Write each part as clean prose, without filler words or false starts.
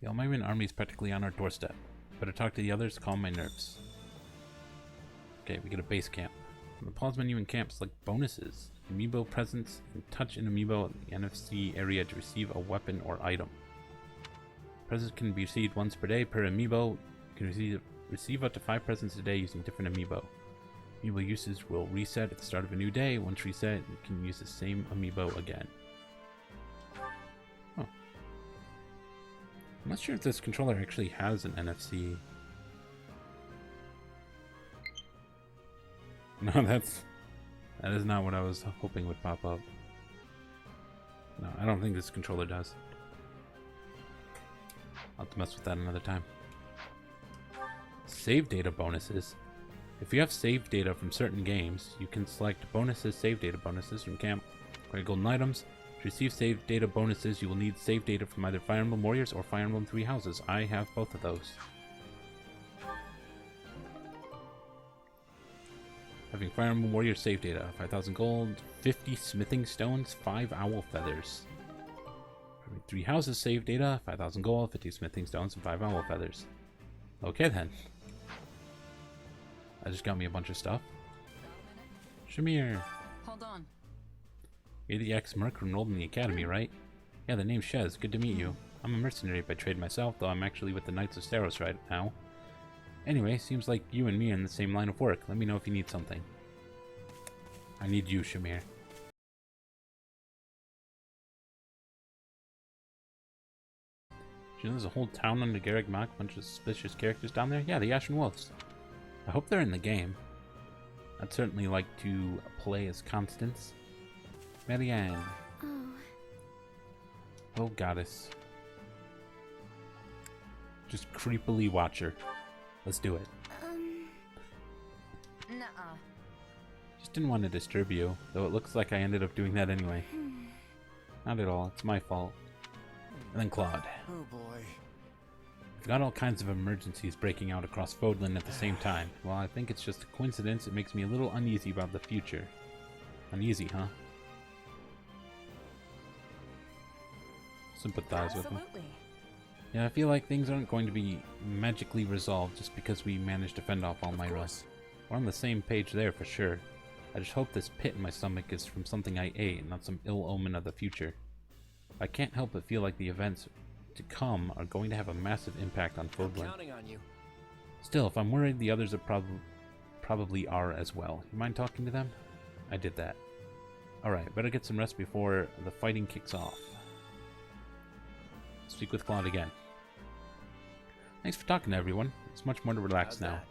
The Almyran army is practically on our doorstep. Better talk to the others, calm my nerves. Okay, we get a base camp. On the pause menu in camp, select bonuses. Amiibo presence, and touch an amiibo in the NFC area to receive a weapon or item. Presents can be received once per day per amiibo. You can receive up to 5 presents a day using different amiibo. Amiibo usage will reset at the start of a new day. Once reset, you can use the same amiibo again. Oh. I'm not sure if this controller actually has an NFC. No, that is not what I was hoping would pop up. No, I don't think this controller does. I'll have to mess with that another time. Save data bonuses. If you have save data from certain games, you can select bonuses, save data bonuses from camp. Acquire golden items. To receive save data bonuses, you will need save data from either Fire Emblem Warriors or Fire Emblem Three Houses. I have both of those. Having Fire Emblem Warriors save data, 5,000 gold, 50 smithing stones, 5 owl feathers. Having Three Houses save data, 5,000 gold, 50 smithing stones, and 5 owl feathers. Okay then. That just got me a bunch of stuff. Shimerin. Hold on. You're the ex-merc enrolled in the academy, right? Yeah, the name's Shez. Good to meet you. I'm a mercenary by trade myself, though I'm actually with the Knights of Steros right now. Anyway, seems like you and me are in the same line of work. Let me know if you need something. I need you, Shimerin. You know there's a whole town under Garreg Mach, bunch of suspicious characters down there? Yeah, the Ashen Wolves. I hope they're in the game. I'd certainly like to play as Constance. Marianne. Oh, goddess. Just creepily watch her. Let's do it. Nuh-uh. Just didn't want to disturb you, though it looks like I ended up doing that anyway. Not at all, it's my fault. And then Claude. Oh boy. I've got all kinds of emergencies breaking out across Fodlan at the same time. While I think it's just a coincidence, it makes me a little uneasy about the future. Uneasy, huh? Sympathize with him. Yeah, I feel like things aren't going to be magically resolved just because we managed to fend off Almyra. We're on the same page there for sure. I just hope this pit in my stomach is from something I ate and not some ill omen of the future. I can't help but feel like the events to come are going to have a massive impact on Fodlan. I'm counting on you. Still, if I'm worried, the others are probably are as well. You mind talking to them? I did that. Alright, better get some rest before the fighting kicks off. Speak with Claude again. Thanks for talking to everyone. It's much more to relax now.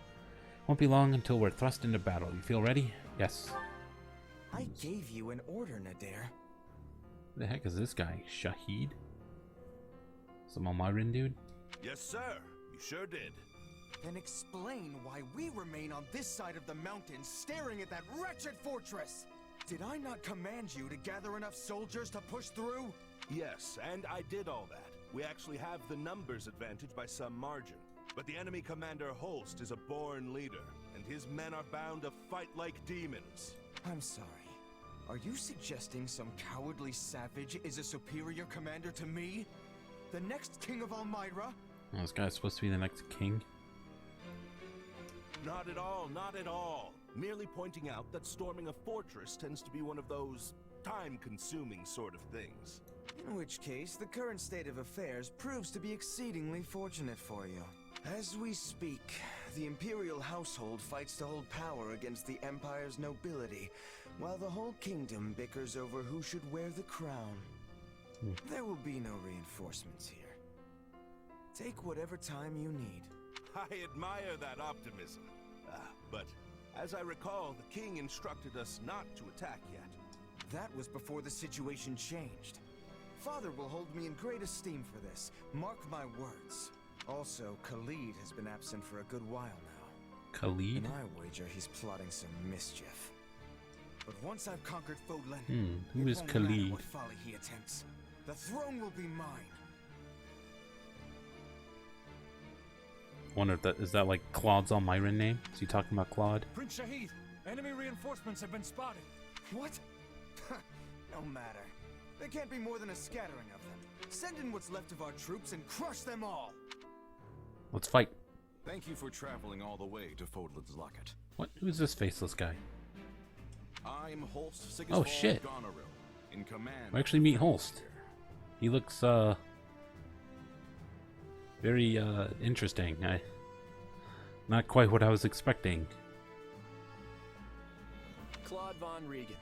Won't be long until we're thrust into battle. You feel ready? Yes. I gave you an order, Nadir. Who the heck is this guy? Shahid? Some Almyran dude? Yes, sir. You sure did. Then explain why we remain on this side of the mountain staring at that wretched fortress. Did I not command you to gather enough soldiers to push through? Yes, and I did all that. We actually have the numbers advantage by some margin. But the enemy commander Holst is a born leader, and his men are bound to fight like demons. I'm sorry. Are you suggesting some cowardly savage is a superior commander to me? The next king of Almyra? Oh, this guy's supposed to be the next king? Not at all, not at all. Merely pointing out that storming a fortress tends to be one of those time-consuming sort of things. In which case, the current state of affairs proves to be exceedingly fortunate for you. As we speak, the Imperial household fights to hold power against the Empire's nobility, while the whole kingdom bickers over who should wear the crown. There will be no reinforcements here. Take whatever time you need. I admire that optimism. But as I recall, the king instructed us not to attack yet. That was before the situation changed. Father will hold me in great esteem for this. Mark my words. Also, Khalid has been absent for a good while now. Khalid? And I wager he's plotting some mischief. But once I've conquered Fodlan, who is Khalid? what folly he attempts. The throne will be mine. Wonder if that is that like Claude's Almyran name? Is he talking about Claude? Prince Shahid, enemy reinforcements have been spotted. What? No matter. There can't be more than a scattering of them. Send in what's left of our troops and crush them all! Let's fight. Thank you for traveling all the way to Fodlan's Locket. What? Who's this faceless guy? I'm Holst Sigismund Oh, shit. Goneril, in command. We actually meet Holst. He looks, very, interesting. Not quite what I was expecting. Claude Von Regan.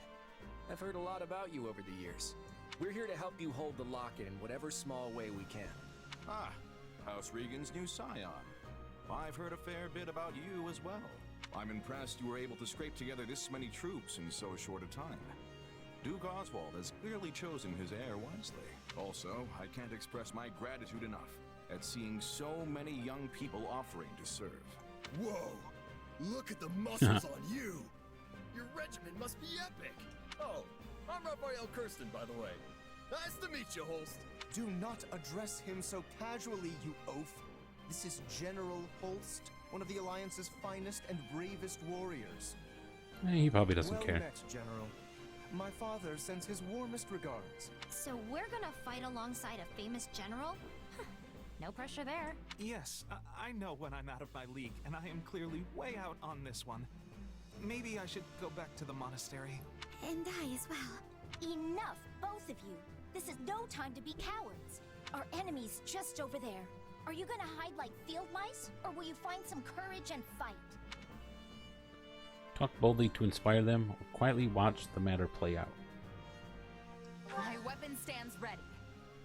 I've heard a lot about you over the years. We're here to help you hold the locket in whatever small way we can. Ah, House Regan's new scion. I've heard a fair bit about you as well. I'm impressed you were able to scrape together this many troops in so short a time. Duke Oswald has clearly chosen his heir wisely. Also, I can't express my gratitude enough at seeing so many young people offering to serve. Whoa! Look at the muscles on you! Your regiment must be epic! Oh, I'm Raphael Kirsten, by the way. Nice to meet you, Holst. Do not address him so casually, you oaf. This is General Holst, one of the Alliance's finest and bravest warriors. He probably doesn't Well care. met, General. My father sends his warmest regards. So we're gonna fight alongside a famous general? Huh, no pressure there. Yes, I know when I'm out of my league, and I am clearly way out on this one. Maybe I should go back to the monastery. And I as well. Enough, both of you. This is no time to be cowards. Our enemy's just over there. Are you gonna hide like field mice, or will you find some courage and fight? Talk boldly to inspire them, or quietly watch the matter play out. My weapon stands ready.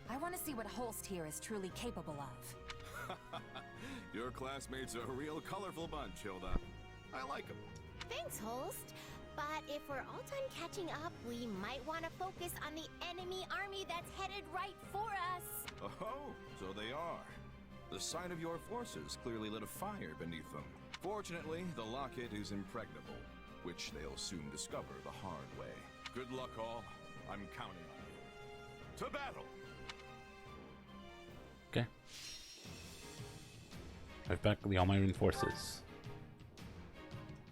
I want to see what Holst here is truly capable of. Your classmates are a real colorful bunch, Hilda. I like them. Thanks, Holst. But if we're all done catching up, we might want to focus on the enemy army that's headed right for us. Oh, so they are. The sight of your forces clearly lit a fire beneath them. Fortunately, the locket is impregnable, which they'll soon discover the hard way. Good luck, all. I'm counting on you. To battle! Okay. I've back the Almiran forces.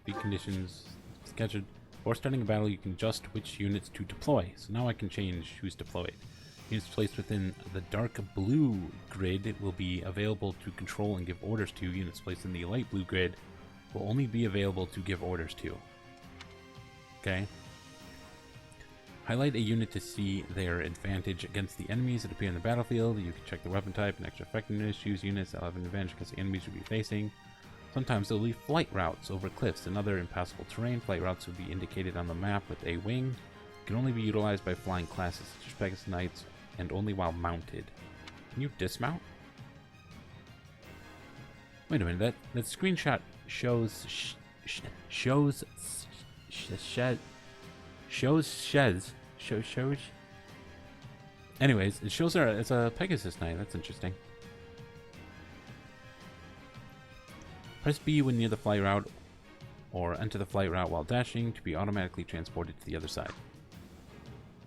Feat conditions scheduled. Before starting a battle, you can adjust which units to deploy. So now I can change who's deployed. Units placed within the dark blue grid will be available to control and give orders to. Units placed in the light blue grid will only be available to give orders to. Okay. Highlight a unit to see their advantage against the enemies that appear in the battlefield. You can check the weapon type and extra effectiveness. Choose units that will have an advantage against the enemies you'll be facing. Sometimes there will be flight routes over cliffs and other impassable terrain. Flight routes will be indicated on the map with a wing. Can only be utilized by flying classes such as Pegasus Knights and only while mounted. Can you dismount? Wait a minute, that screenshot shows Anyways, it shows her as a Pegasus Knight. That's interesting. Press B when near the flight route, or enter the flight route while dashing to be automatically transported to the other side.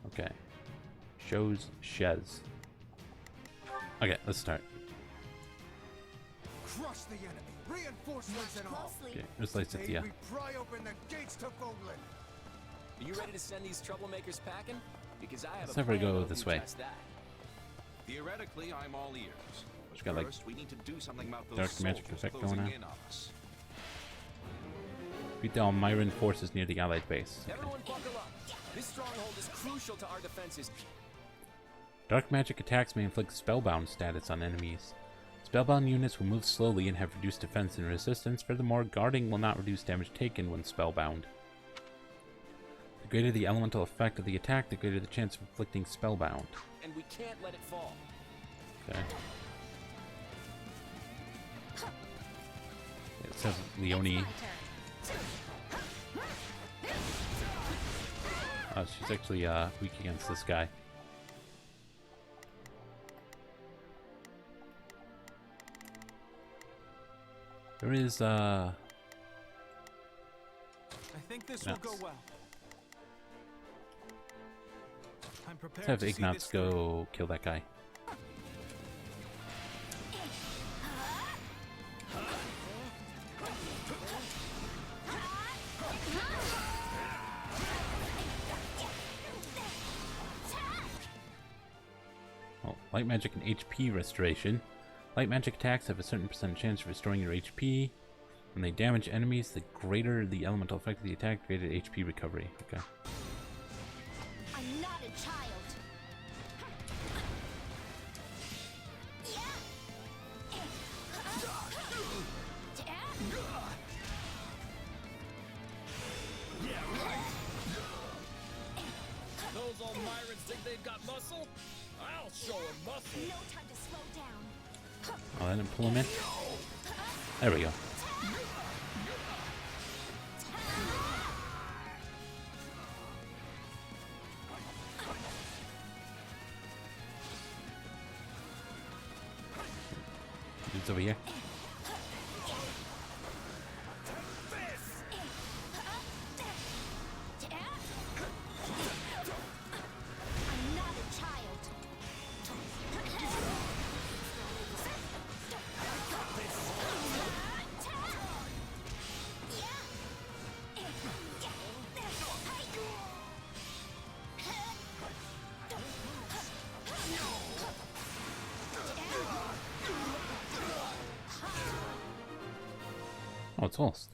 Okay. Shows Shez. Okay, let's start. Crush the enemy! Reinforcements and all! Okay, just like Cynthia. We pry open the gates to Fodlan! Are you ready to send these troublemakers packing? Because I have Let's a never plan go to this do way. just that. Theoretically, I'm all ears. She's got, like, First, we need to do something about those dark magic soldiers effect closing going on. in on us. Beat the Almiran forces near the Allied base. Okay. Everyone buckle up. This stronghold is crucial to our defenses. Dark magic attacks may inflict spellbound status on enemies. Spellbound units will move slowly and have reduced defense and resistance. Furthermore, guarding will not reduce damage taken when spellbound. The greater the elemental effect of the attack, the greater the chance of inflicting spellbound. And we can't let it fall. Okay. It says Leonie. Oh, she's actually weak against this guy. There is I think this will go Ignatz. well. I'm prepared Let's have to see Ignatz this through. go kill that guy. Oh, light magic and HP restoration. Light magic attacks have a certain percent chance of restoring your HP. When they damage enemies, the greater the elemental effect of the attack, greater HP recovery. Okay. I'm not a child. Those old Myrans think they've got muscle? I'll show them muscle. No time to slow down. Oh, that didn't pull him in? There we go. Dude's over here. I'm not a child. Oh, it's Holst.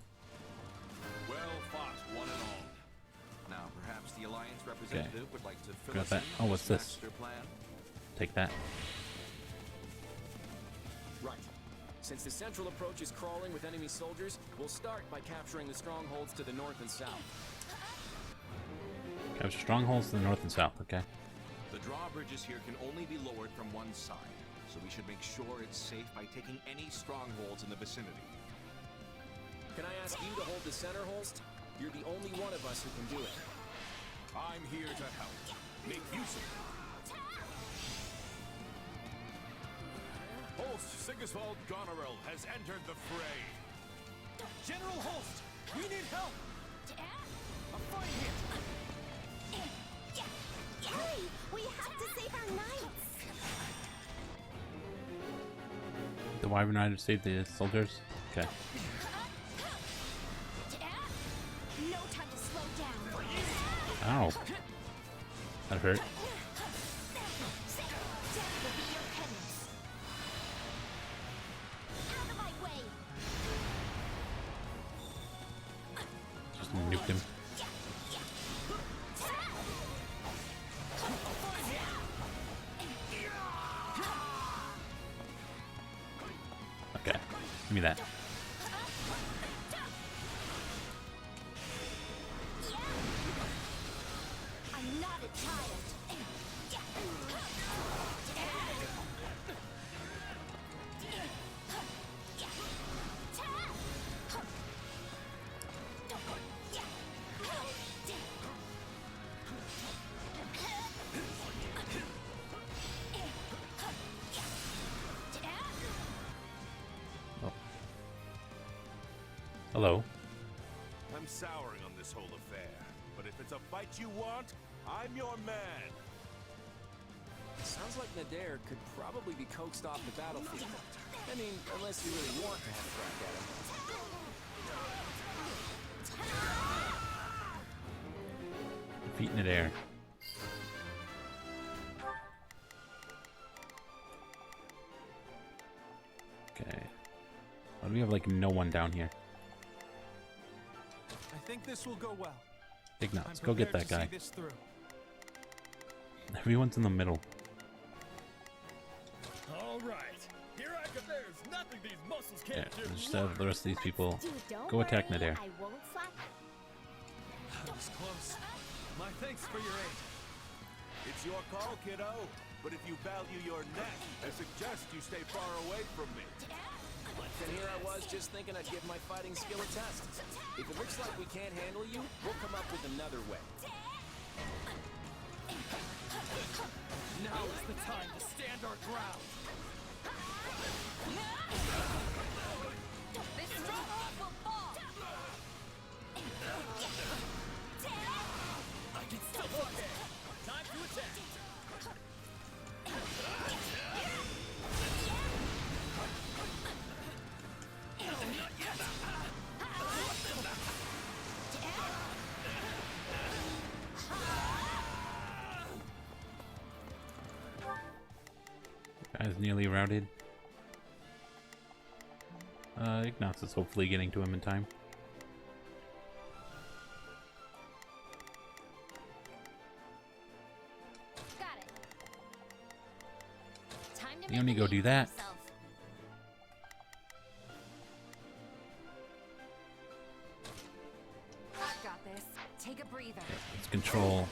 Well fought, one and all. Now, perhaps the Alliance representative would like to fill Got us that. in Oh, on what's this this? master plan. Take that. Right. Since the central approach is crawling with enemy soldiers, we'll start by capturing the strongholds to the north and south. Capture strongholds to the north and south, okay. The drawbridges here can only be lowered from one side, so we should make sure it's safe by taking any strongholds in the vicinity. Can I ask you to hold the center, Holst? You're the only one of us who can do it. I'm here to help. Make use of it. Holst Sigisvald Goneril has entered the fray. General Holst, we need help. I'm fine here. Hurry! We have to save our knights. The Wyvern Rider saved the soldiers? Okay. No time to slow down. Ow. That hurt. Death will be your penance. Out of my way. Just nuked him. Okay. Give me that. I'm not a child. Oh. Hello. I'm souring on this whole affair, but if it's a fight you want, I'm your man. Sounds like Nadir could probably be coaxed off the battlefield. I mean, unless you really want to have a crack at him. Feet in the air. Okay. Why do we have like no one down here? I think this will go well. Ignat, I'm let's go get that prepared to guy. see this through. Everyone's in the middle. All right. Here I come. There's nothing these muscles Yeah, can't do. let's just have the rest of these people Dude, don't go attack worry, Nadir. I won't slack. That was close. My thanks for your aid. It's your call, kiddo. But if you value your neck, I suggest you stay far away from me. And here I was just thinking I'd give my fighting skill a test. If it looks like we can't handle you, we'll come up with another way. Now is the time to stand our ground. This stronghold will fall! I can still fight. Time to attack. Guy's nearly routed. Ignatz is hopefully getting to him in time. Got it. Time to You only go do that. I've got this. Take a breather. Let's control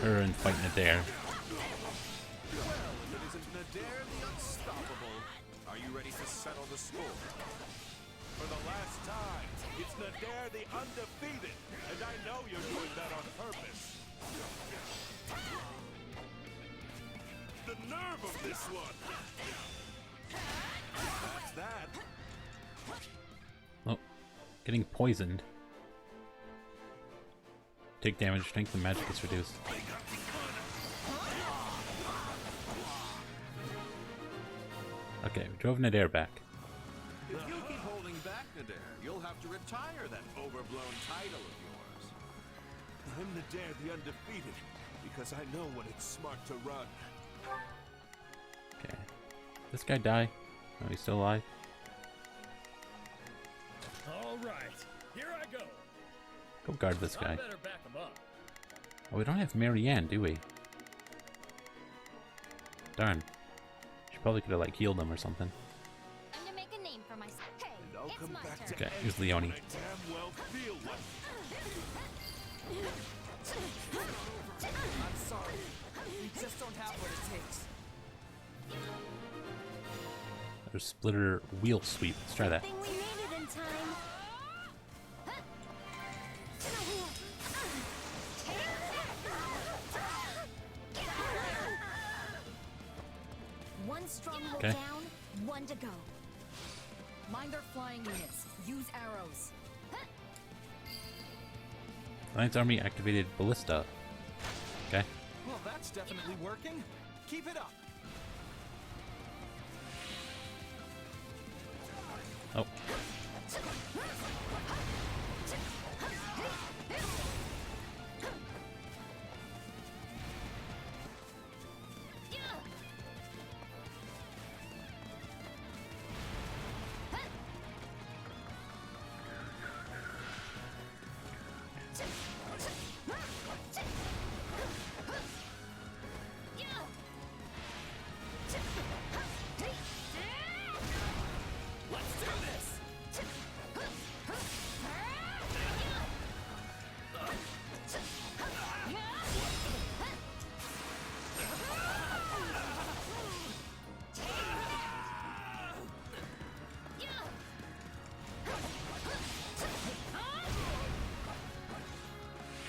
her and fight Nadir. Well, if it isn't Nadir the Unstoppable, are you ready to settle the score? For the last time, it's Nadir the Undefeated, and I know you're doing that on purpose. The nerve of this one! That's that. Oh, getting poisoned. Take damage, strength, and magic is reduced. Okay, we drove Nadir back. If you keep holding back, Nadir, you'll have to retire that overblown title of yours. I'm Nadir the Undefeated, because I know when it's smart to run. Okay. This guy die? Oh, he's still alive? All right, here I go. Go guard this guy. I better back him up. Oh, we don't have Marianne, do we? Darn. She probably could have, like, healed him or something. Time to make a name for myself. Hey, And I'll it's come my back turn. to Okay, here's Leone. I damn well feel one. I'm sorry. We just don't have what it takes. There's splitter wheel sweep. Let's try that. Thing we made it in time. One stronghold Okay. down, one to go. Mind their flying units. Use arrows. Alliance Army activated Ballista. Okay. Well, that's definitely working. Keep it up. Oh.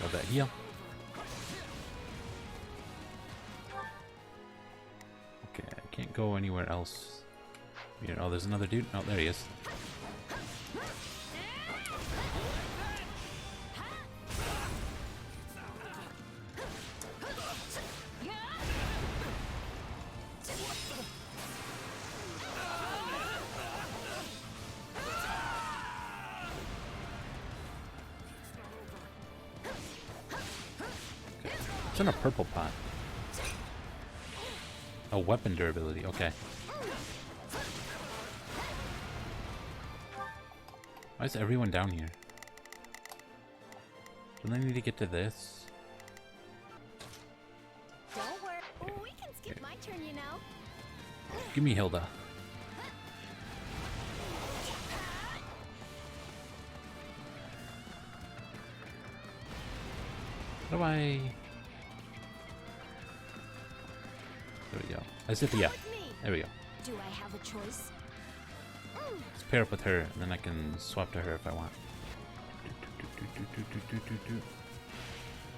Got that heal. Okay, I can't go anywhere else. Here, oh, there's another dude. Oh, there he is. It's in a purple pot. Oh, weapon durability. Okay. Why is everyone down here? Don't I need to get to this? Don't worry. Oh, we can skip my turn, you know. Give me Hilda. How do I... There we go. Azithia. With me. There we go. Do I have a choice? Let's pair up with her, and then I can swap to her if I want.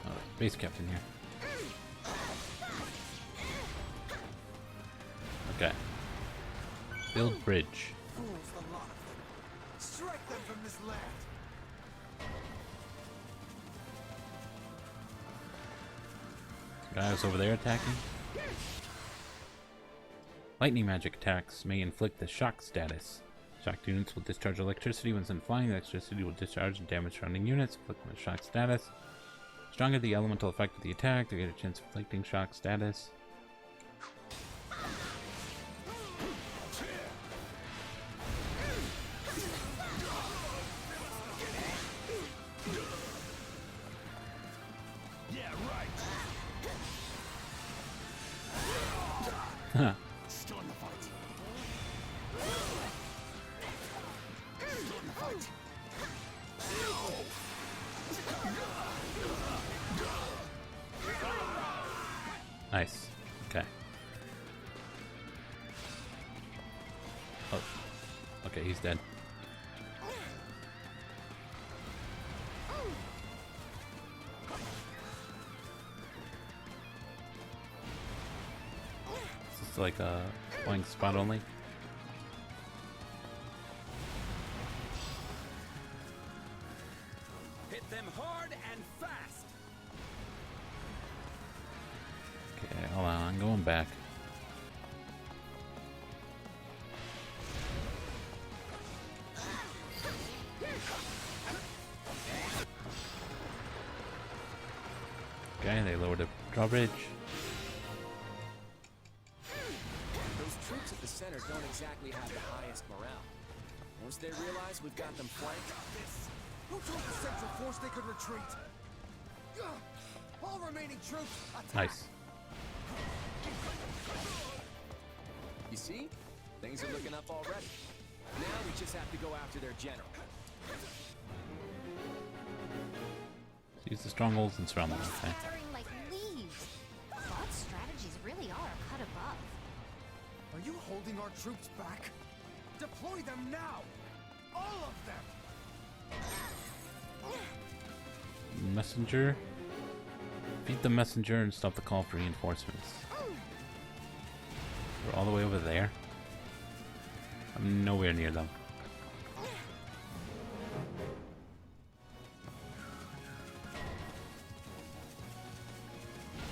Oh, base captain here. Okay. Build bridge. Fools, the lot of them. Strike them from this land. Guys over there attacking. Lightning magic attacks may inflict the shock status. Shocked units will discharge electricity when sent flying. The electricity will discharge and damage surrounding units, inflicting the shock status. Stronger the elemental effect of the attack, the greater chance of inflicting shock status. Still in the fight. Still in the fight. Nice. Okay. Oh. Okay, he's dead. Is this like a playing spot only? Hit them hard and fast. Okay, hold on, I'm going back. Okay, they lowered the drawbridge. Those troops at the center don't exactly have the highest morale. Once they realize we've got them flanked, Who told the Central Force they could retreat? All remaining troops, attack! Nice. you see? Things are looking up already. Now we just have to go after their general. Use the strongholds and surround them. Okay. Scattering like leaves. God's strategies really are a cut above. Are you holding our troops back? Deploy them now! All of them! Messenger. Beat the messenger and stop the call for reinforcements. We're all the way over there. I'm nowhere near them.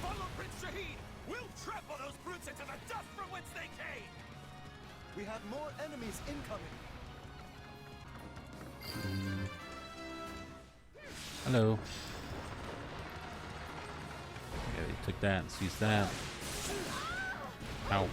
Follow Prince Shahid! We'll trample those brutes into the dust from whence they came! We have more enemies incoming! Hello. Okay, they took that. Let's use that. Ow.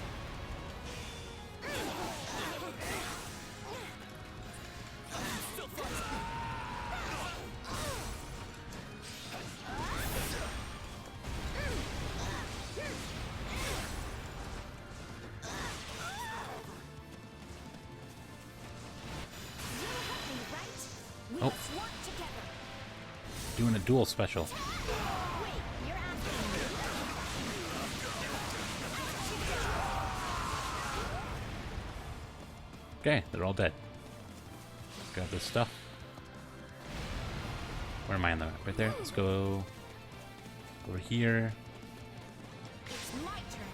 Oh. Doing a duel special. Okay, they're all dead. Grab this stuff. Where am I on the map? Right there. Let's go over here. It's my turn.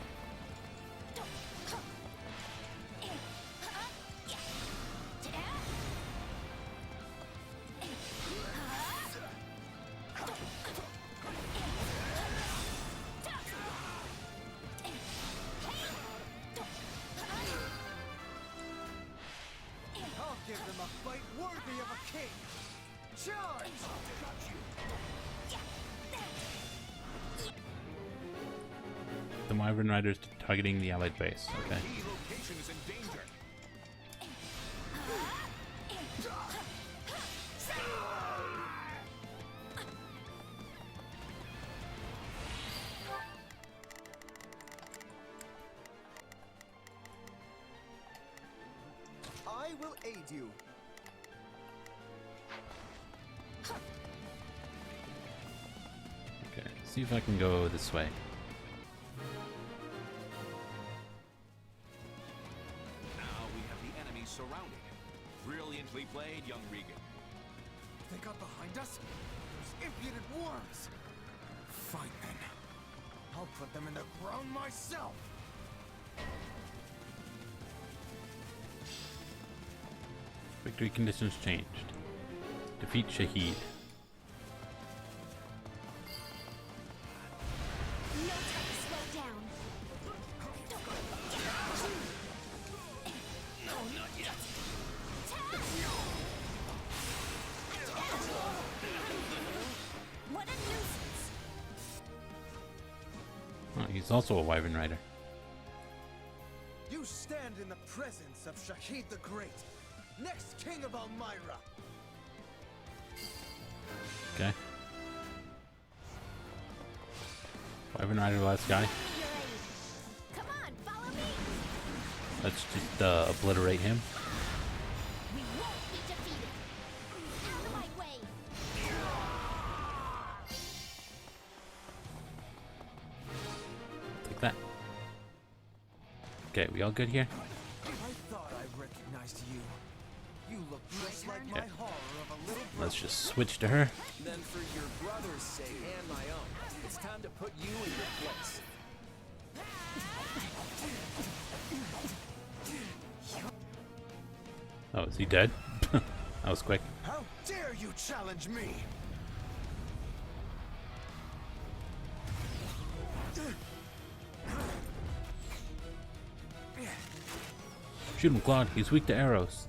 I'll give them a fight worthy of a king! Charge! The Wyvern Riders targeting the allied base. Okay. Key location is in danger. I will aid you. Okay. See if I can go this way. Now we have the enemy surrounded. Brilliantly played, young Regan. They got behind us? Those impudent worms! Fine then. I'll put them in the ground myself! Victory conditions changed. Defeat Shahid. No time to slow down. No, not yet! What a nuisance. Oh, he's also a Wyvern Rider. You stand in the presence of Shahid the Great, next king of Elmyra! Okay. Wyvern Rider, last guy. Come on, follow me. Let's just obliterate him. We won't be defeated. Out of my way. Take that. Okay, we all good here? I thought I recognized you. You look just like Okay. my horror of a little Let's just switch to her. Then for your brother's sake and my own, it's time to put you in your place. Oh, is he dead? That was quick. How dare you challenge me? Shoot him, Claude. He's weak to arrows.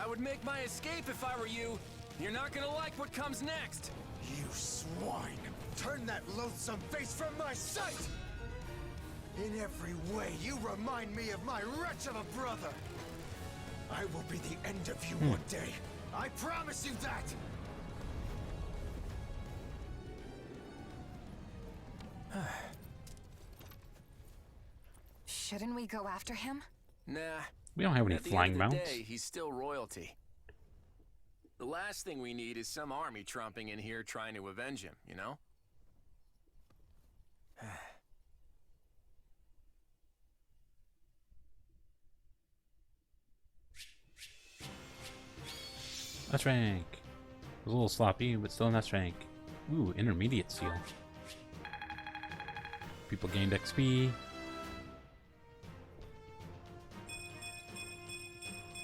I would make my escape if I were you. You're not gonna like what comes next. You swine! Turn that loathsome face from my sight! In every way, you remind me of my wretch of a brother! I will be the end of you one day. I promise you that! Shouldn't we go after him? Nah. We don't have any At the flying end of the mounts. day, he's still royalty. The last thing we need is some army tromping in here trying to avenge him, you know? That's rank. It was a little sloppy, but still in that rank. Ooh, intermediate seal. People gained XP.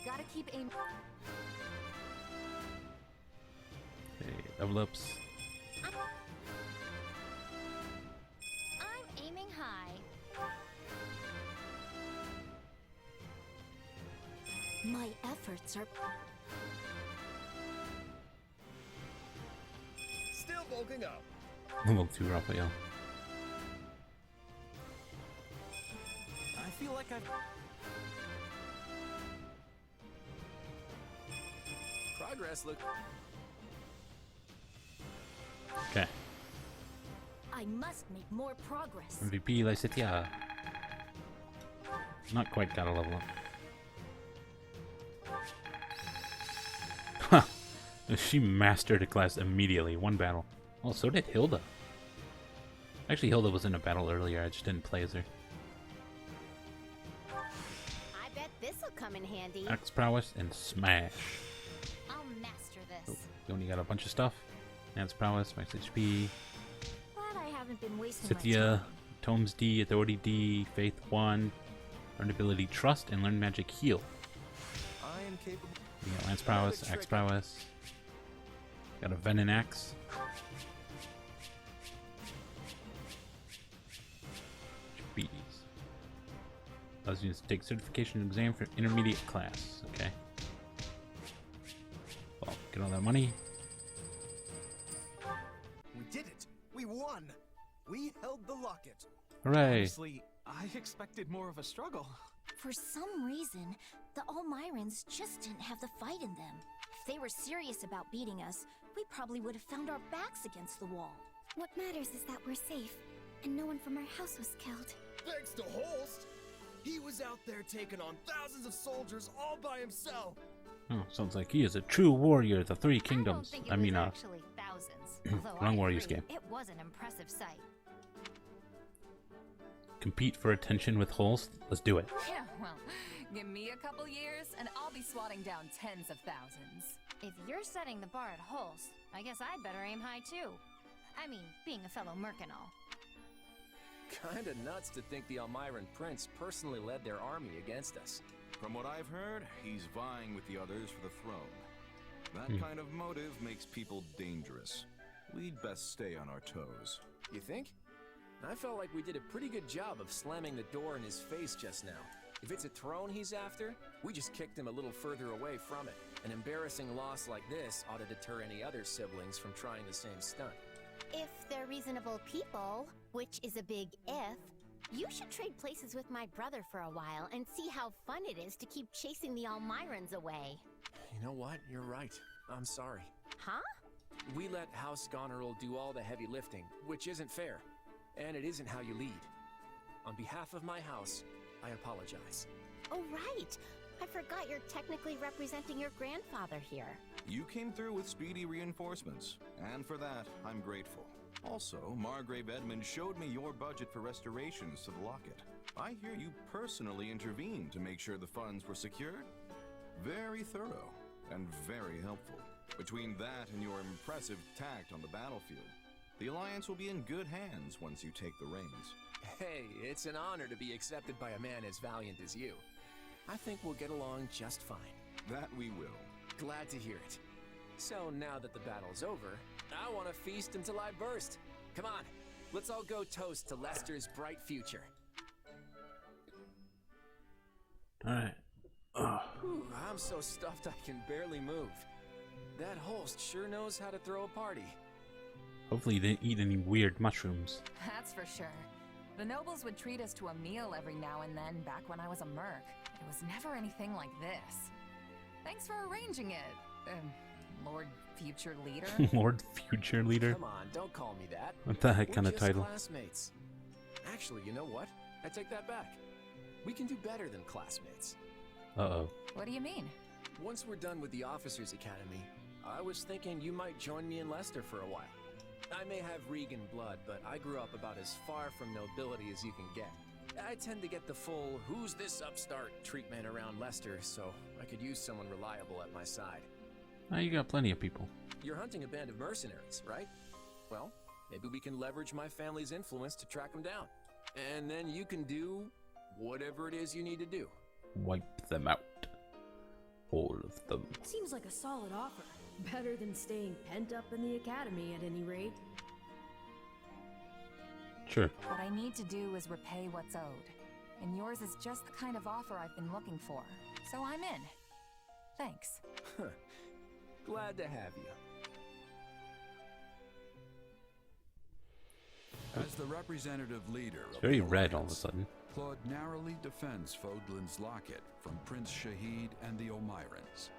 Gotta keep aim. Okay, level ups. I'm aiming high. My efforts are... Still bulking up. Level 2 Raphael. I feel like I've... Progress look. Okay. I must make more progress. MVP Lycitia. Not quite got a level up. Huh. She mastered a class immediately. One battle. Oh, so did Hilda. Actually, Hilda was in a battle earlier. I just didn't play as her. I bet this'll come in handy. Axe prowess and smash. I'll master this. You only got a bunch of stuff. Axe prowess, max HP. Glad I haven't been wasting my Scythia, time. Tomes D, Authority D, Faith 1, Learn Ability Trust, and Learn Magic Heal. I am capable... You got Lance Prowess, Axe Prowess. Got a Venom Axe. Bees. Allows you to take certification exam for intermediate class. Okay. Well, get all that money. We did it! We won! We held the locket. Hooray! Honestly, I expected more of a struggle. For some reason, the Almirans just didn't have the fight in them. If they were serious about beating us, we probably would have found our backs against the wall. What matters is that we're safe, and no one from our house was killed. Thanks to Holst! He was out there taking on thousands of soldiers all by himself. Oh, sounds like he is a true warrior of the Three I don't Kingdoms. think it I mean, was actually thousands. Although wrong I Warriors agree, game. It was an impressive sight. Compete for attention with Holst? Let's do it. Yeah, well, give me a couple years and I'll be swatting down tens of thousands. If you're setting the bar at Holst, I guess I'd better aim high too. I mean, being a fellow merc and all. Kinda nuts to think the Almiran Prince personally led their army against us. From what I've heard, he's vying with the others for the throne. That kind of motive makes people dangerous. We'd best stay on our toes. You think? I felt like we did a pretty good job of slamming the door in his face just now. If it's a throne he's after, we just kicked him a little further away from it. An embarrassing loss like this ought to deter any other siblings from trying the same stunt. If they're reasonable people, which is a big if, you should trade places with my brother for a while and see how fun it is to keep chasing the Almirans away. You know what? You're right. I'm sorry. Huh? We let House Goneril do all the heavy lifting, which isn't fair. And it isn't how you lead. on behalf of my house, I apologize. Oh, right. I forgot you're technically representing your grandfather here. You came through with speedy reinforcements, and for that, I'm grateful. Also, Margrave Edmund showed me your budget for restorations to the locket. I hear you personally intervened to make sure the funds were secured. Very thorough, and very helpful. Between that and your impressive tact on the battlefield, the Alliance will be in good hands once you take the reins. Hey, it's an honor to be accepted by a man as valiant as you. I think we'll get along just fine. That we will. Glad to hear it. So now that the battle's over, I want to feast until I burst. Come on, let's all go toast to Lester's bright future. Alright. Ooh, I'm so stuffed I can barely move. That host sure knows how to throw a party. Hopefully you didn't eat any weird mushrooms. That's for sure. The nobles would treat us to a meal every now and then back when I was a merc. It was never anything like this. Thanks for arranging it, Lord Future Leader. Lord Future Leader? Come on, don't call me that. What the heck kind of We're just title? Classmates. Actually, you know what? I take that back. We can do better than classmates. Uh-oh. What do you mean? Once we're done with the Officers Academy, I was thinking you might join me in Lester for a while. I may have Regan blood, but I grew up about as far from nobility as you can get. I tend to get the full, who's this upstart treatment around Lester, so I could use someone reliable at my side. Oh, you got plenty of people. You're hunting a band of mercenaries, right? Well, maybe we can leverage my family's influence to track them down. And then you can do whatever it is you need to do. Wipe them out. All of them. Seems like a solid offer. Better than staying pent up in the academy at any rate. Sure. What I need to do is repay what's owed. And yours is just the kind of offer I've been looking for. So I'm in. Thanks. Glad to have you. As the representative leader It's of very the red all of a Alliance, sudden. Claude narrowly defends Fodlan's locket from Prince Shahid and the Omirans,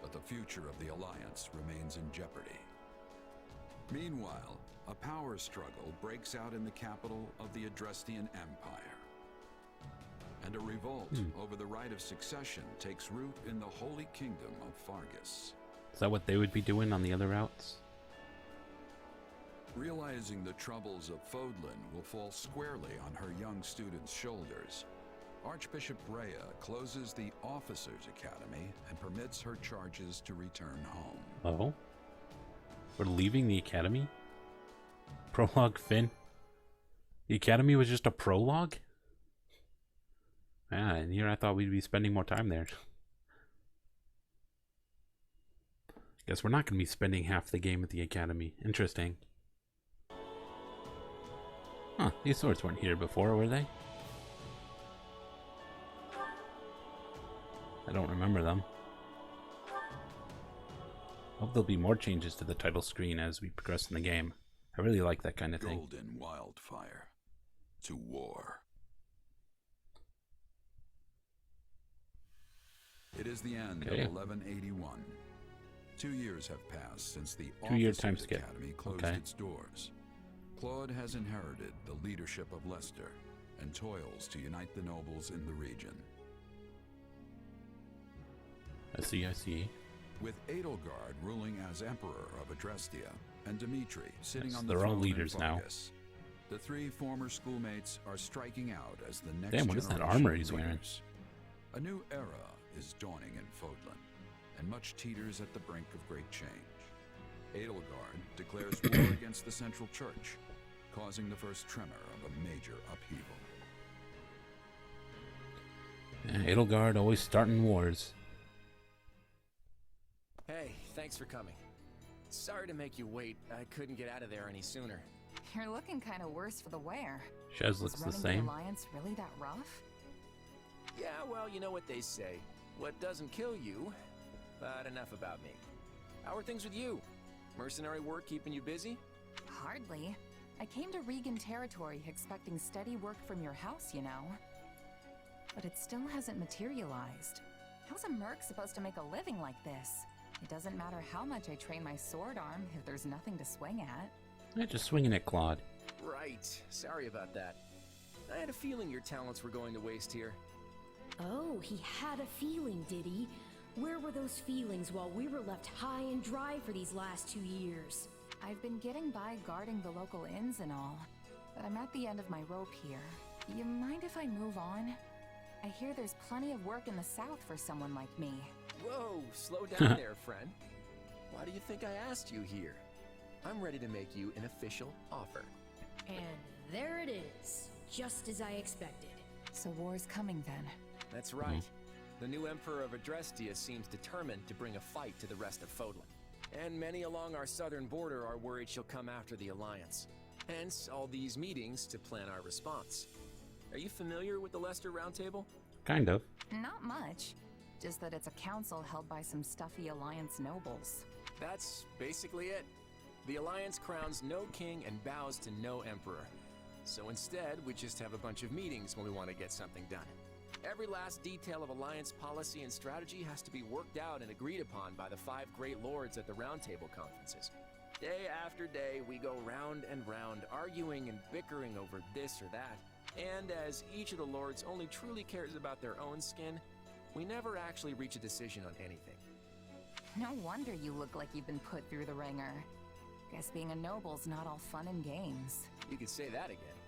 but the future of the Alliance remains in jeopardy. Meanwhile, a power struggle breaks out in the capital of the Adrestian Empire, and a revolt over the right of succession takes root in the Holy Kingdom of Fargus. Is that what they would be doing on the other routes? Realizing the troubles of Fodlan will fall squarely on her young students' shoulders, Archbishop Rhea closes the Officers Academy and permits her charges to return home. Oh? We're leaving the academy? Prologue Finn? The academy was just a prologue? Ah, and here I thought we'd be spending more time there. Guess we're not going to be spending half the game at the academy. Interesting. Huh, these swords weren't here before, were they? I don't remember them. Hope there'll be more changes to the title screen as we progress in the game. I really like that kind of thing. Golden Wildfire. To war. It is the end of 1181. 2 years have passed since the 2-year time Officers skip. Academy closed its doors. Claude has inherited the leadership of Lester and toils to unite the nobles in the region. I see. With Edelgard ruling as Emperor of Adrestia and Dimitri sitting on the they're throne all in leaders now. Fargus, the three former schoolmates are striking out as the next Damn, what is that generation armor he's wearing? leaders. A new era is dawning in Fodlan, and much teeters at the brink of great change. Edelgard declares war against the Central Church, causing the first tremor of a major upheaval. Yeah, Edelgard always starting wars. Hey, thanks for coming. Sorry to make you wait. I couldn't get out of there any sooner. You're looking kind of worse for the wear. Shez looks the Is running same. the Alliance really that rough? Yeah, well, you know what they say. What doesn't kill you, but enough about me. How are things with you? Mercenary work keeping you busy? Hardly. I came to Regan territory expecting steady work from your house, you know. But it still hasn't materialized. How's a merc supposed to make a living like this? It doesn't matter how much I train my sword arm if there's nothing to swing at. Yeah, just swinging at Claude. Right. Sorry about that. I had a feeling your talents were going to waste here. Oh, he had a feeling, did he? Where were those feelings while we were left high and dry for these last 2 years? I've been getting by guarding the local inns and all, but I'm at the end of my rope here. You mind if I move on? I hear there's plenty of work in the south for someone like me. Whoa, slow down there, friend. Why do you think I asked you here? I'm ready to make you an official offer. And there it is, just as I expected. So war's coming then. That's right. The new Emperor of Adrestia seems determined to bring a fight to the rest of Fodlan. And many along our southern border are worried she'll come after the Alliance. Hence, all these meetings to plan our response. Are you familiar with the Leicester Round Table? Kind of. Not much. Just that it's a council held by some stuffy Alliance nobles. That's basically it. The Alliance crowns no king and bows to no emperor. So instead, we just have a bunch of meetings when we want to get something done. Every last detail of Alliance policy and strategy has to be worked out and agreed upon by the 5 great lords at the Round Table conferences. Day after day, we go round and round, arguing and bickering over this or that. And as each of the lords only truly cares about their own skin, we never actually reach a decision on anything. No wonder you look like you've been put through the ringer. Guess being a noble's not all fun and games. You could say that again.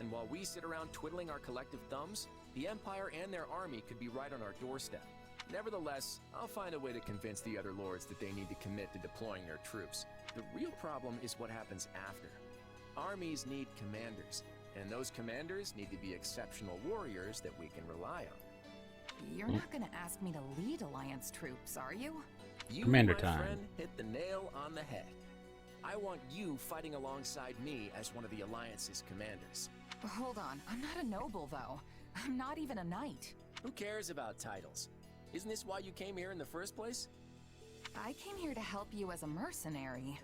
And while we sit around twiddling our collective thumbs, the Empire and their army could be right on our doorstep. Nevertheless, I'll find a way to convince the other lords that they need to commit to deploying their troops. The real problem is what happens after. Armies need commanders, and those commanders need to be exceptional warriors that we can rely on. You're not gonna ask me to lead Alliance troops, are you? You, Commander my time. friend, hit the nail on the head. I want you fighting alongside me as one of the Alliance's commanders. Hold on, I'm not a noble though. I'm not even a knight. Who cares about titles? Isn't this why you came here in the first place? I came here to help you as a mercenary.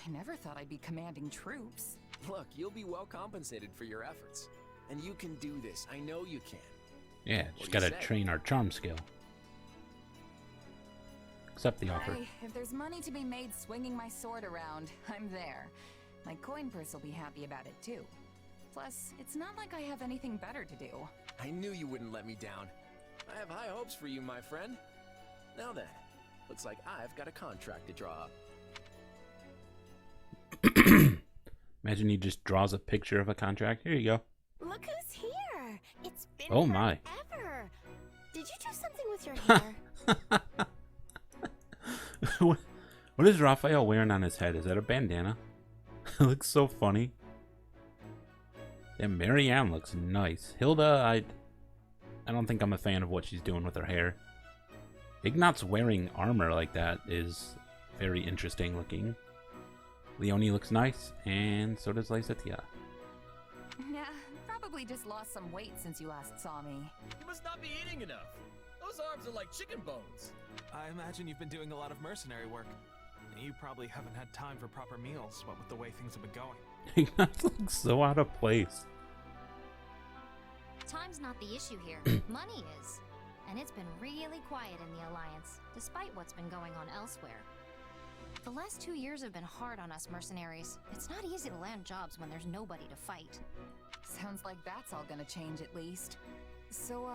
I never thought I'd be commanding troops. Look, you'll be well compensated for your efforts. And you can do this. I know you can. Yeah, just gotta train our charm skill. Accept the offer. Hey, if there's money to be made swinging my sword around, I'm there. My coin purse will be happy about it too. Plus, it's not like I have anything better to do. I knew you wouldn't let me down. I have high hopes for you, my friend. Now then, looks like I've got a contract to draw up. Imagine he just draws a picture of a contract. Here you go. Look who's here! It's been Oh my. forever! Did you do something with your hair? What is Raphael wearing on his head? Is that a bandana? It looks so funny. Yeah, Marianne looks nice. Hilda, I don't think I'm a fan of what she's doing with her hair. Ignat's wearing armor like that is very interesting looking. Leonie looks nice, and so does Lysatia. Yeah, probably just lost some weight since you last saw me. You must not be eating enough. Those arms are like chicken bones. I imagine you've been doing a lot of mercenary work. You probably haven't had time for proper meals, what with the way things have been going. Ignat looks so out of place. Time's not the issue here. Money is. And it's been really quiet in the Alliance, despite what's been going on elsewhere. The last 2 years have been hard on us mercenaries. It's not easy to land jobs when there's nobody to fight. Sounds like that's all gonna change at least. So,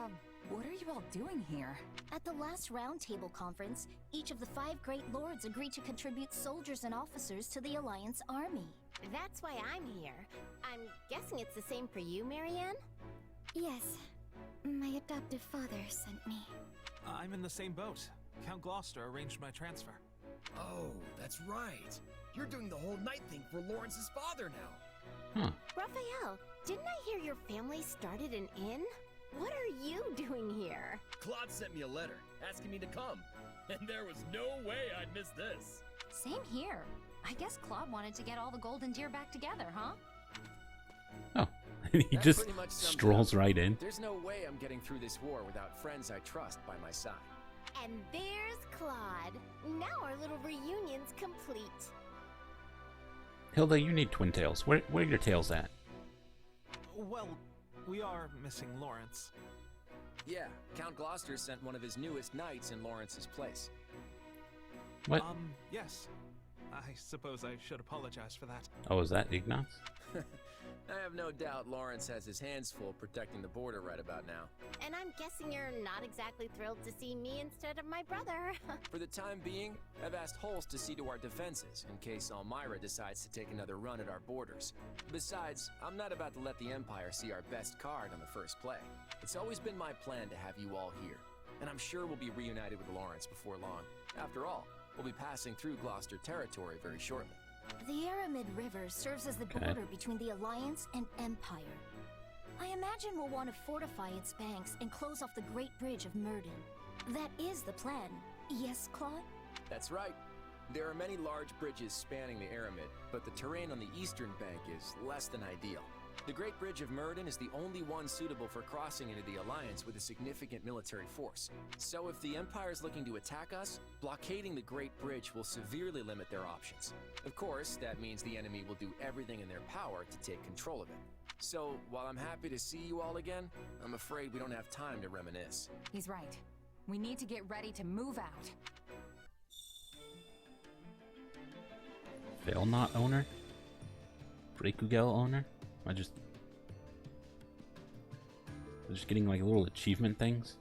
what are you all doing here? At the last Round Table conference, each of the 5 great lords agreed to contribute soldiers and officers to the Alliance army. That's why I'm here. I'm guessing it's the same for you, Marianne? Yes. My adoptive father sent me. I'm in the same boat. Count Gloucester arranged my transfer. Oh, that's right. You're doing the whole night thing for Lawrence's father now. Raphael, didn't I hear your family started an inn? What are you doing here? Claude sent me a letter asking me to come, and there was no way I'd miss this. Same here. I guess Claude wanted to get all the golden deer back together, huh? Oh, he just strolls right in. There's no way I'm getting through this war without friends I trust by my side. And there's Claude. Now our little reunion's complete. Hilda, you need twin tails. Where are your tails at? Well, we are missing Lawrence. Yeah, Count Gloucester sent one of his newest knights in Lawrence's place. What? Yes. I suppose I should apologize for that. Oh, is that Ignat's? I have no doubt Lawrence has his hands full protecting the border right about now. And I'm guessing you're not exactly thrilled to see me instead of my brother. For the time being, I've asked Holst to see to our defenses in case Elmira decides to take another run at our borders. Besides, I'm not about to let the Empire see our best card on the first play. It's always been my plan to have you all here, and I'm sure we'll be reunited with Lawrence before long. After all, we'll be passing through Gloucester territory very shortly. The Aramid River serves as the border between the Alliance and Empire. I imagine we'll want to fortify its banks and close off the Great Bridge of Murden. That is the plan. Yes, Claude? That's right. There are many large bridges spanning the Aramid, but the terrain on the eastern bank is less than ideal. The Great Bridge of Murden is the only one suitable for crossing into the Alliance with a significant military force. So if the Empire is looking to attack us, blockading the Great Bridge will severely limit their options. Of course, that means the enemy will do everything in their power to take control of it. So, while I'm happy to see you all again, I'm afraid we don't have time to reminisce. He's right. We need to get ready to move out. Failnaught owner? Brakugel owner? Am I just getting like little achievement things?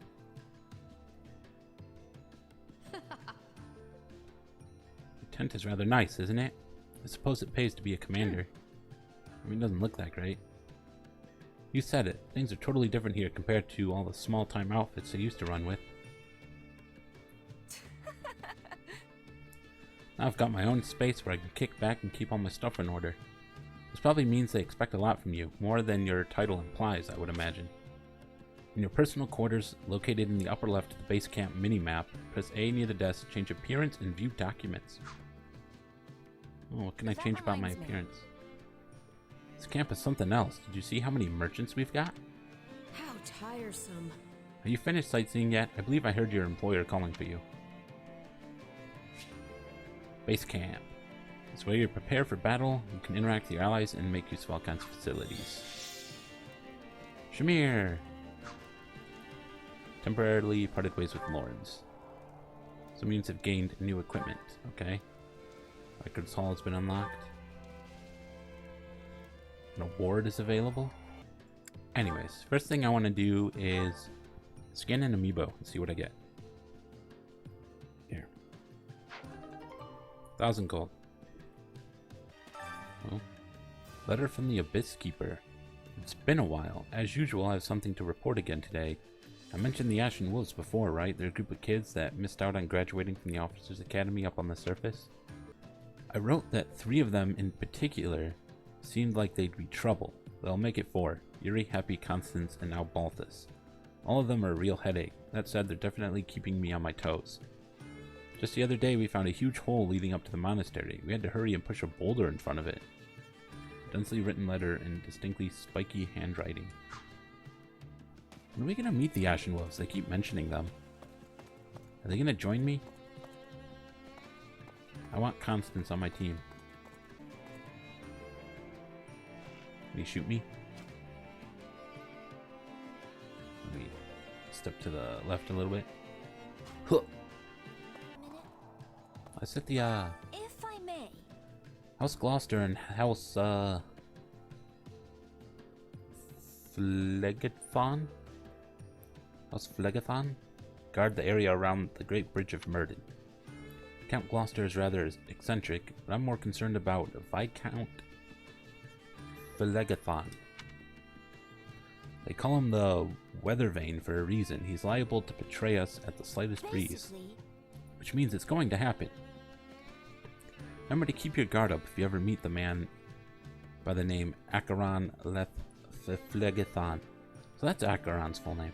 The tent is rather nice, isn't it? I suppose it pays to be a commander. I mean, it doesn't look that great. You said it. Things are totally different here compared to all the small-time outfits I used to run with. Now I've got my own space where I can kick back and keep all my stuff in order. This probably means they expect a lot from you, more than your title implies, I would imagine. In your personal quarters, located in the upper left of the base camp mini-map, press A near the desk to change appearance and view documents. Oh, what can I change about my appearance? This camp is something else. Did you see how many merchants we've got? How tiresome. Are you finished sightseeing yet? I believe I heard your employer calling for you. Base camp. It's where you're prepared for battle, you can interact with your allies, and make use of all kinds of facilities. Shimerin! Temporarily parted ways with Lawrence. Some units have gained new equipment. Okay. Records Hall has been unlocked. An award is available. Anyways, first thing I want to do is scan an amiibo and see what I get. Here. 1,000 gold. Well, letter from the Abyss Keeper. It's been a while. As usual, I have something to report again today. I mentioned the Ashen Wolves before, right? They're a group of kids that missed out on graduating from the Officers Academy up on the surface. I wrote that 3 of them in particular seemed like they'd be trouble. They'll make it 4. Yuri, Happy, Constance, and now Balthus. All of them are a real headache. That said, they're definitely keeping me on my toes. Just the other day, we found a huge hole leading up to the monastery. We had to hurry and push a boulder in front of it. Densely written letter in distinctly spiky handwriting. When are we gonna meet the Ashen Wolves? They keep mentioning them. Are they gonna join me? I want Constance on my team. Can he shoot me? Let me step to the left a little bit. Huh. I set the If I may. House Gloucester and House Phlegethon? House Phlegethon? Guard the area around the Great Bridge of Murden. Count Gloucester is rather eccentric, but I'm more concerned about Viscount Phlegethon. They call him the Weather Vane for a reason. He's liable to betray us at the slightest breeze, which means it's going to happen. Remember to keep your guard up if you ever meet the man by the name Acheron Phlegethon. So that's Acheron's full name.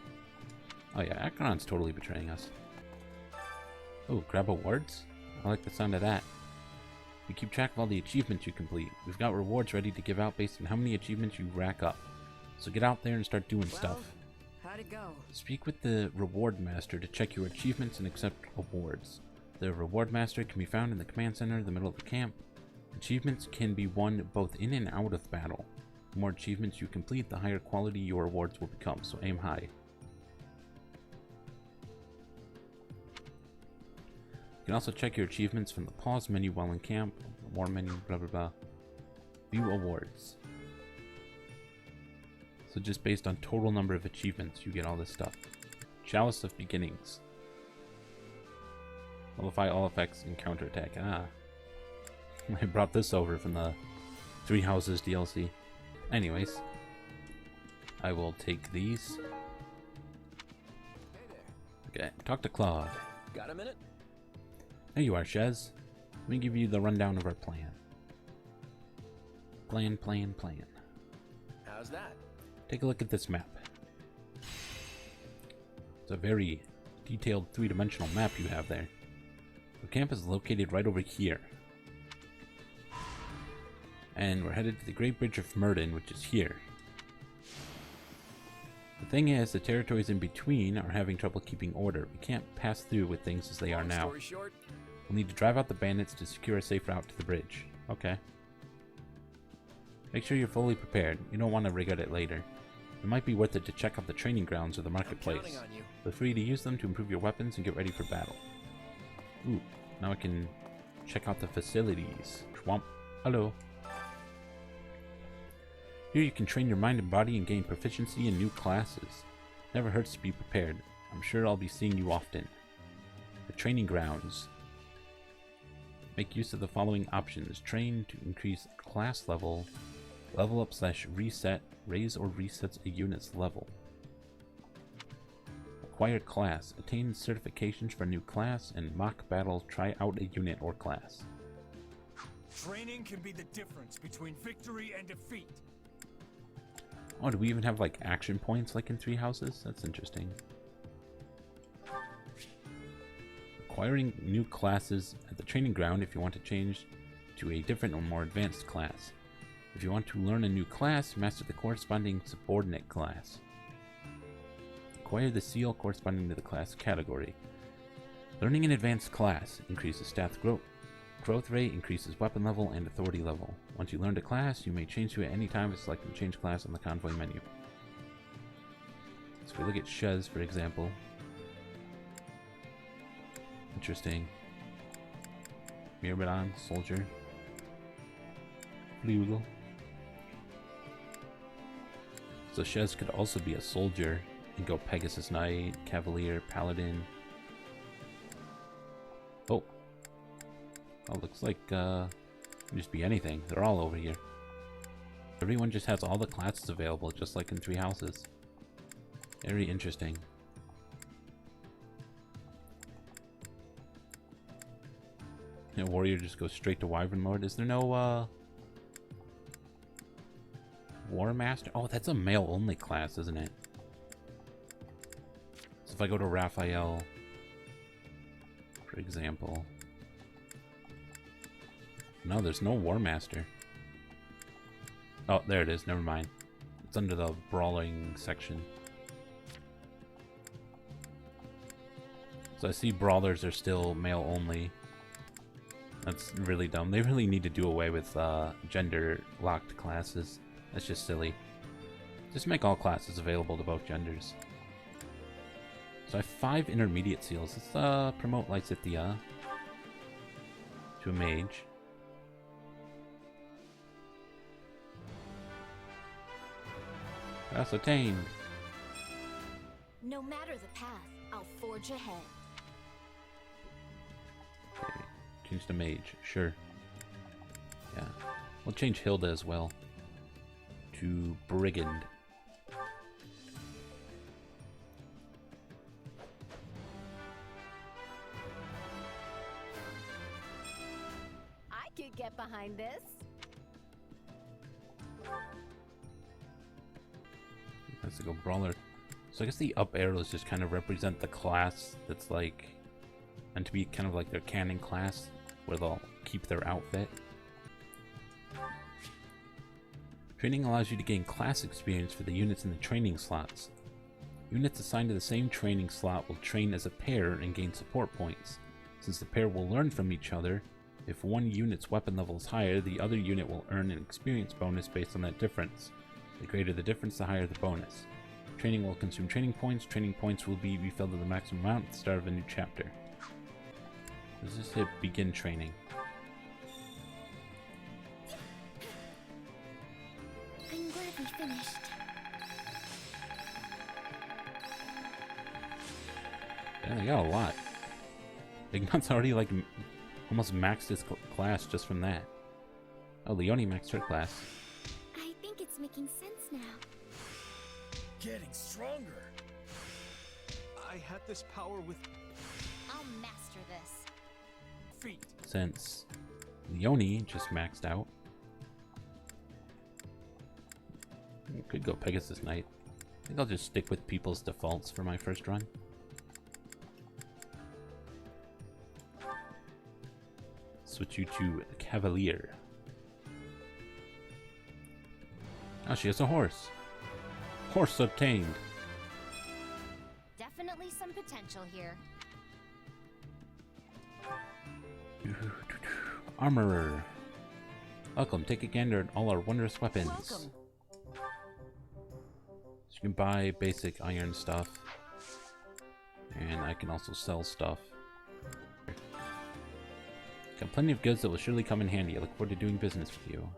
Oh yeah, Acheron's totally betraying us. Oh, grab awards? I like the sound of that. We keep track of all the achievements you complete. We've got rewards ready to give out based on how many achievements you rack up. So get out there and start doing stuff. How'd it go? Speak with the Reward Master to check your achievements and accept awards. The Reward Master can be found in the command center in the middle of the camp. Achievements can be won both in and out of battle. The more achievements you complete, the higher quality your awards will become, so aim high. You can also check your achievements from the pause menu while in camp, more menu, blah blah blah. View awards. So just based on total number of achievements, you get all this stuff. Chalice of Beginnings. Nullify all effects and counterattack. Ah. I brought this over from the Three Houses DLC. Anyways. I will take these. Okay, talk to Claude. Got a minute? There you are, Shez. Let me give you the rundown of our plan. Plan. How's that? Take a look at this map. It's a very detailed three-dimensional map you have there. The camp is located right over here. And we're headed to the Great Bridge of Myrden, which is here. The thing is, the territories in between are having trouble keeping order. We can't pass through with things as they are now. Story short, We'll need to drive out the bandits to secure a safe route to the bridge. Okay. Make sure you're fully prepared. You don't want to regret it later. It might be worth it to check out the training grounds or the marketplace. Feel free to use them to improve your weapons and get ready for battle. Ooh, now I can check out the facilities. Schwamp. Hello. Here you can train your mind and body and gain proficiency in new classes. Never hurts to be prepared. I'm sure I'll be seeing you often. The training grounds. Make use of the following options. Train to increase class level. Level up / reset. Raise or resets a unit's level. Acquire class. Attain certifications for a new class and mock battle. Try out a unit or class. Training can be the difference between victory and defeat. Oh, do we even have like action points like in Three Houses? That's interesting. Acquiring new classes at the training ground if you want to change to a different or more advanced class. If you want to learn a new class, master the corresponding subordinate class. Acquire the seal corresponding to the class category. Learning an advanced class increases stats growth rate, increases weapon level and authority level. Once you learned a class, you may change to it any time by selecting change class on the convoy menu. So if we look at Shez, for example. Interesting. Myrmidon, soldier. Flugel. So Shez could also be a soldier and go Pegasus Knight, Cavalier, Paladin. Oh. Oh, looks like can just be anything. They're all over here. Everyone just has all the classes available, just like in Three Houses. Very interesting. Yeah, warrior just goes straight to Wyvern Lord. Is there no War Master? Oh, that's a male only class, isn't it? So if I go to Raphael, for example. No, there's no War Master. Oh, there it is. Never mind. It's under the brawling section. So I see brawlers are still male only. That's really dumb. They really need to do away with gender-locked classes. That's just silly. Just make all classes available to both genders. So I have 5 intermediate seals. Let's promote Lysithia to a mage. Ascertained. No matter the path, I'll forge ahead. Okay. Change to mage. Sure. Yeah. We'll change Hilda as well to brigand. I could get behind this. Let's go brawler. So I guess the up arrows just kind of represent the class that's like meant to be kind of like their canon class, where they'll keep their outfit. Training allows you to gain class experience for the units in the training slots. Units assigned to the same training slot will train as a pair and gain support points. Since the pair will learn from each other, if one unit's weapon level is higher, the other unit will earn an experience bonus based on that difference. The greater the difference, the higher the bonus. Training will consume training points. Training points will be refilled to the maximum amount at the start of a new chapter. Let's just hit begin training. I'm glad we finished. Yeah, they got a lot. Ignat's already like almost maxed his class just from that. Oh, Leonie maxed her class. I think it's making sense now. Getting stronger. I had this power with I'll master this. feet. Since Leonie just maxed out. Could go Pegasus Knight. I think I'll just stick with people's defaults for my first run. Switch you to Cavalier. Oh, she has a horse. Horse obtained. Definitely some potential here. Armorer. Welcome, take a gander at all our wondrous weapons. Welcome. So you can buy basic iron stuff. And I can also sell stuff. Got plenty of goods that will surely come in handy. I look forward to doing business with you.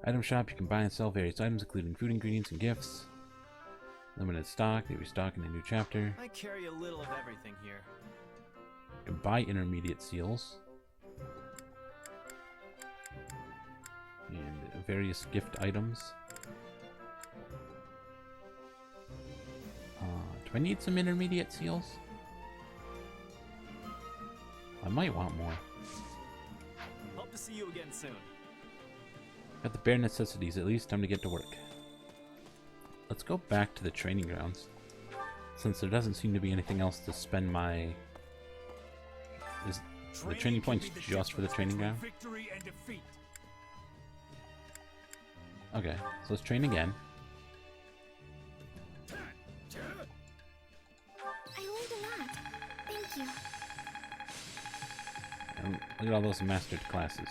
Item shop, you can buy and sell various items, including food ingredients and gifts. Limited stock, they restock in a new chapter. I carry a little of everything here. You can buy intermediate seals. And various gift items. Do I need some intermediate seals? I might want more. Hope to see you again soon. Got the bare necessities, at least time to get to work. Let's go back to the training grounds. Since there doesn't seem to be anything else to spend my... Is the training points just for the training ground? Victory and defeat. Okay, so let's train again. I learned a lot. Thank you. And look at all those mastered classes.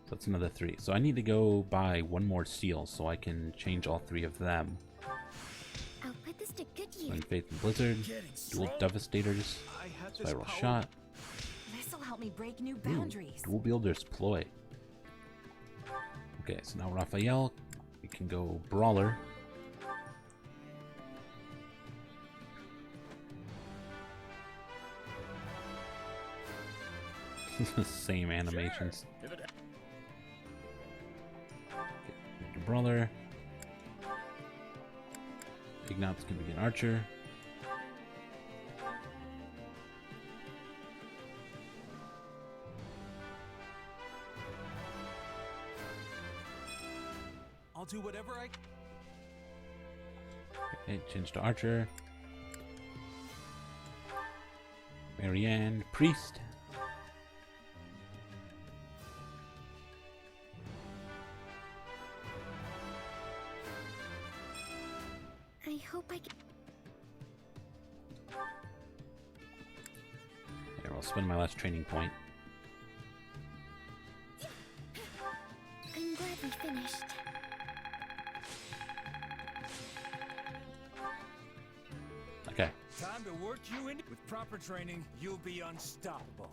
So that's another 3. So I need to go buy one more seal so I can change all 3 of them. I'll put this to good use. Then Faith and Blizzard, Dual Devastators, Spiral Shot. This'll help me break new boundaries. Dual Wielder's Ploy. Okay, so now Raphael, we can go Brawler. Same animations. Okay, Brawler. Ignat's gonna be an archer. I'll do whatever I... Okay, change to archer. Marianne, priest. I hope I can. There, I'll spend my last training point. I'm glad we finished. Okay. Time to work you in. With proper training, you'll be unstoppable.